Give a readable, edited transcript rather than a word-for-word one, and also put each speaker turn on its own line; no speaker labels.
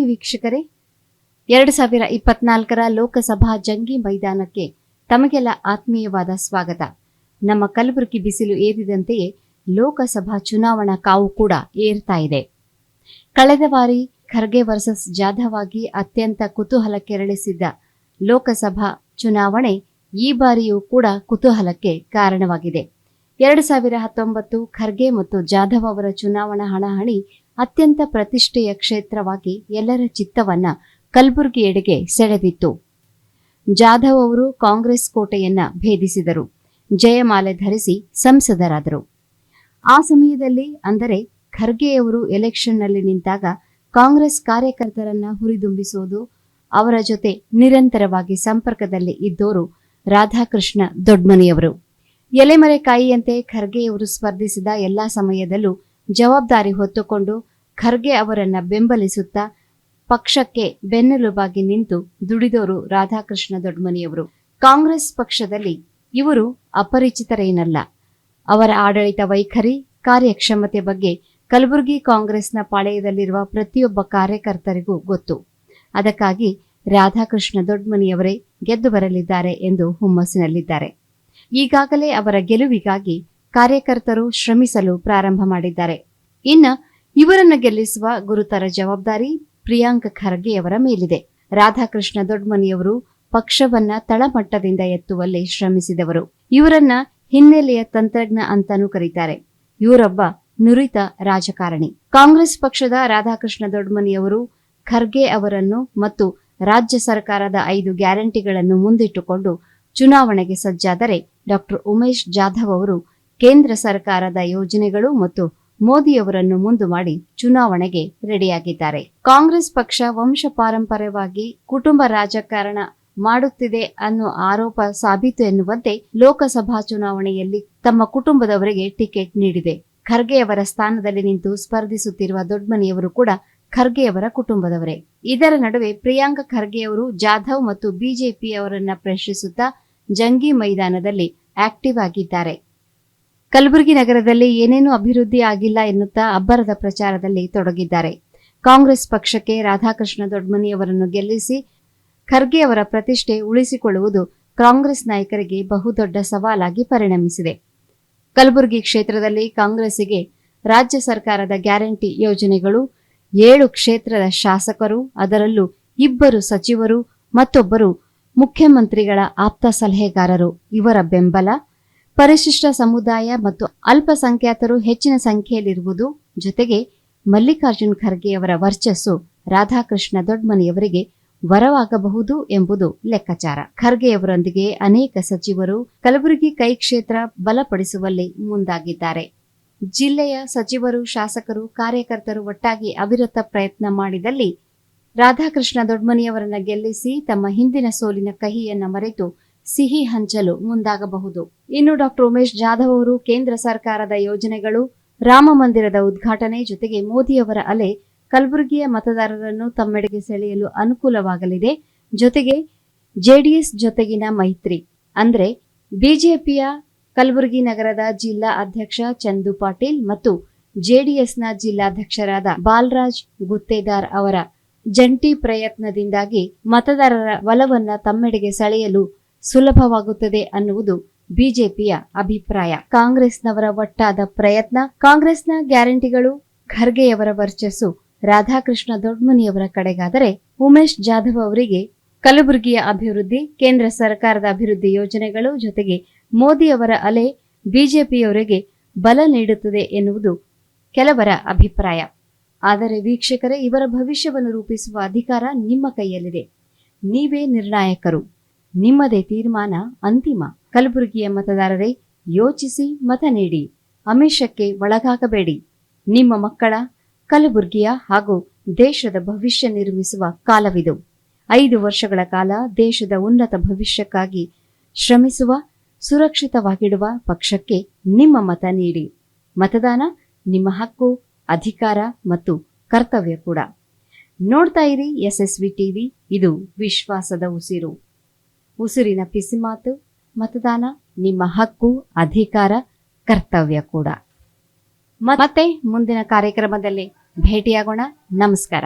ವೀಕ್ಷಕರೇ, 2024ರ ಲೋಕಸಭಾ ಜಂಗಿ ಮೈದಾನಕ್ಕೆ ತಮಗೆಲ್ಲ ಆತ್ಮೀಯವಾದ ಸ್ವಾಗತ. ನಮ್ಮ ಕಲಬುರಗಿ ಬಿಸಿಲು ಏರಿದಂತೆಯೇ ಲೋಕಸಭಾ ಚುನಾವಣಾ ಕಾವು ಕೂಡ ಏರ್ತಾ ಇದೆ. ಕಳೆದ ಬಾರಿ ಖರ್ಗೆ ವರ್ಸಸ್ ಜಾಧವ್ ಆಗಿ ಅತ್ಯಂತ ಕುತೂಹಲ ಕೆರಳಿಸಿದ್ದ ಲೋಕಸಭಾ ಚುನಾವಣೆ ಈ ಬಾರಿಯೂ ಕೂಡ ಕುತೂಹಲಕ್ಕೆ ಕಾರಣವಾಗಿದೆ. 2019 ಖರ್ಗೆ ಮತ್ತು ಜಾಧವ್ ಅವರ ಚುನಾವಣಾ ಹಣಾಹಣಿ ಅತ್ಯಂತ ಪ್ರತಿಷ್ಠೆಯ ಕ್ಷೇತ್ರವಾಗಿ ಎಲ್ಲರ ಚಿತ್ತವನ್ನ ಕಲಬುರಗಿಯೆಡೆಗೆ ಸೆಳೆದಿತ್ತು. ಜಾಧವ್ ಅವರು ಕಾಂಗ್ರೆಸ್ ಕೋಟೆಯನ್ನ ಭೇದಿಸಿದರು, ಜಯಮಾಲೆ ಧರಿಸಿ ಸಂಸದರಾದರು. ಆ ಸಮಯದಲ್ಲಿ ಅಂದರೆ ಖರ್ಗೆಯವರು ಎಲೆಕ್ಷನ್ನಲ್ಲಿ ನಿಂತಾಗ ಕಾಂಗ್ರೆಸ್ ಕಾರ್ಯಕರ್ತರನ್ನ ಹುರಿದುಂಬಿಸುವುದು, ಅವರ ಜೊತೆ ನಿರಂತರವಾಗಿ ಸಂಪರ್ಕದಲ್ಲಿ ಇದ್ದೋರು ರಾಧಾಕೃಷ್ಣ ದೊಡ್ಮನಿಯವರು. ಎಲೆಮರೆಕಾಯಿಯಂತೆ ಖರ್ಗೆಯವರು ಸ್ಪರ್ಧಿಸಿದ ಎಲ್ಲಾ ಸಮಯದಲ್ಲೂ ಜವಾಬ್ದಾರಿ ಹೊತ್ತುಕೊಂಡು ಖರ್ಗೆ ಅವರನ್ನ ಬೆಂಬಲಿಸುತ್ತಾ ಪಕ್ಷಕ್ಕೆ ಬೆನ್ನೆಲುಬಾಗಿ ನಿಂತು ದುಡಿದೋರು ರಾಧಾಕೃಷ್ಣ ದೊಡ್ಮನಿಯವರು. ಕಾಂಗ್ರೆಸ್ ಪಕ್ಷದಲ್ಲಿ ಇವರು ಅಪರಿಚಿತರೇನಲ್ಲ. ಅವರ ಆಡಳಿತ ವೈಖರಿ, ಕಾರ್ಯಕ್ಷಮತೆ ಬಗ್ಗೆ ಕಲಬುರಗಿ ಕಾಂಗ್ರೆಸ್ನ ಪಾಳೆಯದಲ್ಲಿರುವ ಪ್ರತಿಯೊಬ್ಬ ಕಾರ್ಯಕರ್ತರಿಗೂ ಗೊತ್ತು. ಅದಕ್ಕಾಗಿ ರಾಧಾಕೃಷ್ಣ ದೊಡ್ಮನಿಯವರೇ ಗೆದ್ದು ಬರಲಿದ್ದಾರೆ ಎಂದು ಹುಮ್ಮಸ್ಸಿನಲ್ಲಿದ್ದಾರೆ. ಈಗಾಗಲೇ ಅವರ ಗೆಲುವಿಗಾಗಿ ಕಾರ್ಯಕರ್ತರು ಶ್ರಮಿಸಲು ಪ್ರಾರಂಭ ಮಾಡಿದ್ದಾರೆ. ಇನ್ನು ಇವರನ್ನು ಗೆಲ್ಲಿಸುವ ಗುರುತರ ಜವಾಬ್ದಾರಿ ಪ್ರಿಯಾಂಕ್ ಖರ್ಗೆಯವರ ಮೇಲಿದೆ. ರಾಧಾಕೃಷ್ಣ ದೊಡ್ಮನಿಯವರು ಪಕ್ಷವನ್ನ ತಳಮಟ್ಟದಿಂದ ಎತ್ತುವಲ್ಲಿ ಶ್ರಮಿಸಿದವರು. ಇವರನ್ನ ಹಿನ್ನೆಲೆಯ ತಂತ್ರಜ್ಞ ಅಂತಾನೂ ಕರೀತಾರೆ. ಇವರೊಬ್ಬ ನುರಿತ ರಾಜಕಾರಣಿ. ಕಾಂಗ್ರೆಸ್ ಪಕ್ಷದ ರಾಧಾಕೃಷ್ಣ ದೊಡ್ಮನಿಯವರು ಖರ್ಗೆ ಅವರನ್ನು ಮತ್ತು ರಾಜ್ಯ ಸರ್ಕಾರದ 5 ಗ್ಯಾರಂಟಿಗಳನ್ನು ಮುಂದಿಟ್ಟುಕೊಂಡು ಚುನಾವಣೆಗೆ ಸಜ್ಜಾದರೆ, ಡಾಕ್ಟರ್ ಉಮೇಶ್ ಜಾಧವ್ ಅವರು ಕೇಂದ್ರ ಸರ್ಕಾರದ ಯೋಜನೆಗಳು ಮತ್ತು ಮೋದಿಯವರನ್ನು ಮುಂದು ಮಾಡಿ ಚುನಾವಣೆಗೆ ರೆಡಿಯಾಗಿದ್ದಾರೆ. ಕಾಂಗ್ರೆಸ್ ಪಕ್ಷ ವಂಶ ಪಾರಂಪರ್ಯವಾಗಿ ಕುಟುಂಬ ರಾಜಕಾರಣ ಮಾಡುತ್ತಿದೆ ಅನ್ನೋ ಆರೋಪ ಸಾಬೀತು ಎನ್ನುವಂತೆ ಲೋಕಸಭಾ ಚುನಾವಣೆಯಲ್ಲಿ ತಮ್ಮ ಕುಟುಂಬದವರಿಗೆ ಟಿಕೆಟ್ ನೀಡಿದೆ. ಖರ್ಗೆಯವರ ಸ್ಥಾನದಲ್ಲಿ ನಿಂತು ಸ್ಪರ್ಧಿಸುತ್ತಿರುವ ದೊಡ್ಮನಿಯವರು ಕೂಡ ಖರ್ಗೆಯವರ ಕುಟುಂಬದವರೇ. ಇದರ ನಡುವೆ ಪ್ರಿಯಾಂಕ್ ಖರ್ಗೆಯವರು ಜಾಧವ್ ಮತ್ತು ಬಿಜೆಪಿಯವರನ್ನ ಪ್ರಶ್ನಿಸುತ್ತಾ ಜಂಗಿ ಮೈದಾನದಲ್ಲಿ ಆಕ್ಟಿವ್ ಆಗಿದ್ದಾರೆ. ಕಲಬುರಗಿ ನಗರದಲ್ಲಿ ಏನೇನೂ ಅಭಿವೃದ್ಧಿ ಆಗಿಲ್ಲ ಎನ್ನುತ್ತಾ ಅಬ್ಬರದ ಪ್ರಚಾರದಲ್ಲಿ ತೊಡಗಿದ್ದಾರೆ. ಕಾಂಗ್ರೆಸ್ ಪಕ್ಷಕ್ಕೆ ರಾಧಾಕೃಷ್ಣ ದೊಡ್ಮನಿಯವರನ್ನು ಗೆಲ್ಲಿಸಿ ಖರ್ಗೆ ಅವರ ಪ್ರತಿಷ್ಠೆ ಉಳಿಸಿಕೊಳ್ಳುವುದು ಕಾಂಗ್ರೆಸ್ ನಾಯಕರಿಗೆ ಬಹುದೊಡ್ಡ ಸವಾಲಾಗಿ ಪರಿಣಮಿಸಿದೆ. ಕಲಬುರಗಿ ಕ್ಷೇತ್ರದಲ್ಲಿ ಕಾಂಗ್ರೆಸ್ಸಿಗೆ ರಾಜ್ಯ ಸರ್ಕಾರದ ಗ್ಯಾರಂಟಿ ಯೋಜನೆಗಳು, 7 ಕ್ಷೇತ್ರದ ಶಾಸಕರು, ಅದರಲ್ಲೂ 2 ಸಚಿವರು, ಮತ್ತೊಬ್ಬರು ಮುಖ್ಯಮಂತ್ರಿಗಳ ಆಪ್ತ ಸಲಹೆಗಾರರು ಇವರ ಬೆಂಬಲ, ಪರಿಶಿಷ್ಟ ಸಮುದಾಯ ಮತ್ತು ಅಲ್ಪಸಂಖ್ಯಾತರು ಹೆಚ್ಚಿನ ಸಂಖ್ಯೆಯಲ್ಲಿರುವುದು, ಜೊತೆಗೆ ಮಲ್ಲಿಕಾರ್ಜುನ್ ಖರ್ಗೆಯವರ ವರ್ಚಸ್ಸು ರಾಧಾಕೃಷ್ಣ ದೊಡ್ಮನಿಯವರಿಗೆ ವರವಾಗಬಹುದು ಎಂಬುದು ಲೆಕ್ಕಾಚಾರ. ಖರ್ಗೆಯವರೊಂದಿಗೆ ಅನೇಕ ಸಚಿವರು ಕಲಬುರಗಿ ಕೈ ಕ್ಷೇತ್ರ ಬಲಪಡಿಸುವಲ್ಲಿ ಮುಂದಾಗಿದ್ದಾರೆ. ಜಿಲ್ಲೆಯ ಸಚಿವರು, ಶಾಸಕರು, ಕಾರ್ಯಕರ್ತರು ಒಟ್ಟಾಗಿ ಅವಿರತ ಪ್ರಯತ್ನ ಮಾಡಿದಲ್ಲಿ ರಾಧಾಕೃಷ್ಣ ದೊಡ್ಮನಿಯವರನ್ನ ಗೆಲ್ಲಿಸಿ ತಮ್ಮ ಹಿಂದಿನ ಸೋಲಿನ ಕಹಿಯನ್ನ ಮರೆತು ಸಿಹಿ ಹಂಚಲು ಮುಂದಾಗಬಹುದು. ಇನ್ನು ಡಾಕ್ಟರ್ ಉಮೇಶ್ ಜಾಧವ್ ಅವರು ಕೇಂದ್ರ ಸರ್ಕಾರದ ಯೋಜನೆಗಳು, ರಾಮ ಮಂದಿರದ ಉದ್ಘಾಟನೆ, ಜೊತೆಗೆ ಮೋದಿಯವರ ಅಲೆ ಕಲಬುರಗಿಯ ಮತದಾರರನ್ನು ತಮ್ಮೆಡೆಗೆ ಸೆಳೆಯಲು ಅನುಕೂಲವಾಗಲಿದೆ. ಜೊತೆಗೆ ಜೆಡಿಎಸ್ ಜೊತೆಗಿನ ಮೈತ್ರಿ ಅಂದ್ರೆ ಬಿಜೆಪಿಯ ಕಲಬುರಗಿ ನಗರದ ಜಿಲ್ಲಾ ಅಧ್ಯಕ್ಷ ಚಂದು ಪಾಟೀಲ್ ಮತ್ತು ಜೆಡಿಎಸ್ನ ಜಿಲ್ಲಾಧ್ಯಕ್ಷರಾದ ಬಾಲರಾಜ್ ಗುತ್ತೇದಾರ್ ಅವರ ಜಂಟಿ ಪ್ರಯತ್ನದಿಂದಾಗಿ ಮತದಾರರ ಒಲವನ್ನ ತಮ್ಮೆಡೆಗೆ ಸೆಳೆಯಲು ಸುಲಭವಾಗುತ್ತದೆ ಅನ್ನುವುದು ಬಿಜೆಪಿಯ ಅಭಿಪ್ರಾಯ. ಕಾಂಗ್ರೆಸ್ನವರ ಒಟ್ಟಾದ ಪ್ರಯತ್ನ, ಕಾಂಗ್ರೆಸ್ನ ಗ್ಯಾರಂಟಿಗಳು, ಖರ್ಗೆಯವರ ವರ್ಚಸ್ಸು ರಾಧಾಕೃಷ್ಣ ದೊಡ್ಮನಿಯವರ ಕಡೆಗಾದರೆ, ಉಮೇಶ್ ಜಾಧವ್ ಅವರಿಗೆ ಕಲಬುರಗಿಯ ಅಭಿವೃದ್ಧಿ, ಕೇಂದ್ರ ಸರ್ಕಾರದ ಅಭಿವೃದ್ಧಿ ಯೋಜನೆಗಳು, ಜೊತೆಗೆ ಮೋದಿಯವರ ಅಲೆ ಬಿಜೆಪಿಯವರಿಗೆ ಬಲ ನೀಡುತ್ತದೆ ಎನ್ನುವುದು ಕೆಲವರ ಅಭಿಪ್ರಾಯ. ಆದರೆ ವೀಕ್ಷಕರೇ, ಇವರ ಭವಿಷ್ಯವನ್ನು ರೂಪಿಸುವ ಅಧಿಕಾರ ನಿಮ್ಮ ಕೈಯಲ್ಲಿದೆ. ನೀವೇ ನಿರ್ಣಾಯಕರು. ನಿಮ್ಮದೇ ತೀರ್ಮಾನ ಅಂತಿಮ. ಕಲಬುರಗಿಯ ಮತದಾರರೇ, ಯೋಚಿಸಿ ಮತ ನೀಡಿ. ಆಮಿಷಕ್ಕೆ ಒಳಗಾಗಬೇಡಿ. ನಿಮ್ಮ ಮಕ್ಕಳ, ಕಲಬುರಗಿಯ ಹಾಗೂ ದೇಶದ ಭವಿಷ್ಯ ನಿರ್ಮಿಸುವ ಕಾಲವಿದು. 5 ವರ್ಷಗಳ ಕಾಲ ದೇಶದ ಉನ್ನತ ಭವಿಷ್ಯಕ್ಕಾಗಿ ಶ್ರಮಿಸುವ, ಸುರಕ್ಷಿತವಾಗಿಡುವ ಪಕ್ಷಕ್ಕೆ ನಿಮ್ಮ ಮತ ನೀಡಿ. ಮತದಾನ ನಿಮ್ಮ ಹಕ್ಕು, ಅಧಿಕಾರ ಮತ್ತು ಕರ್ತವ್ಯ ಕೂಡ. ನೋಡ್ತಾ ಇರಿ SSV ಟಿವಿ. ಇದು ವಿಶ್ವಾಸದ ಉಸಿರು. ಉಸಿರಿನ ಪಿಸಿಮಾತು. ಮತದಾನ ನಿಮ್ಮ ಹಕ್ಕು, ಅಧಿಕಾರ, ಕರ್ತವ್ಯ ಕೂಡ. ಮತ್ತೆ ಮುಂದಿನ ಕಾರ್ಯಕ್ರಮದಲ್ಲಿ ಭೇಟಿಯಾಗೋಣ. ನಮಸ್ಕಾರ.